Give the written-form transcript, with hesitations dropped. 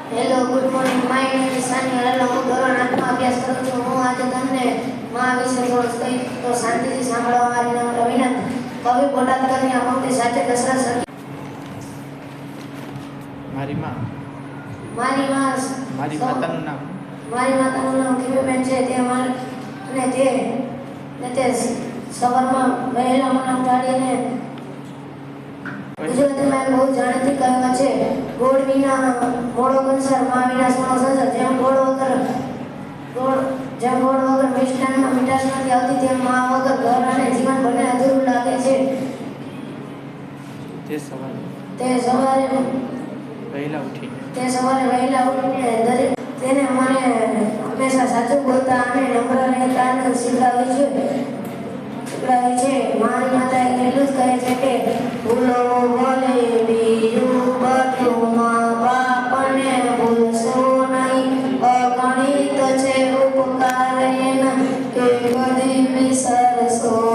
Hello, good morning. My name is Saniya Lala. હું ધોરણ 8 માં અભ્યાસ કરું છું. હું આજે તમને મા વિશે થોડું કહીશ, તો શાંતિથી સાંભળવા મારી નમ્ર વિનંતી. કવિ બોટાદકરની આ પંક્તિ સાથે દશરથ સખી. મારી માં મારી માતાનું નામ ખીમુબેન છે. તે સવારમાં વહેલા મન ઉઠાડીને ગુજરાતીમાં એક બહુ જાણીતી કહેવત છે, ગોળ વિના મોળો કંસાર, મા વિના સોનો સંસાર. જેમ ગોળ વગર મિષ્ટાનમાં મીઠાશ નથી આવતી, તેમ મા વગર ઘર અને જીવન બંને અધૂરું લાગે છે. તે સવારે વહેલા ઉઠીને તેને મને હંમેશા સાચું બોલતા અને નમ્ર રહેતા શીખડાવે છે. મારી માતાએ એટલું જ કહે છે કે ભૂલો ભલે બીજું બધું, મા બાપને ભૂલશો નહીં, અગણિત છે ઉપકાર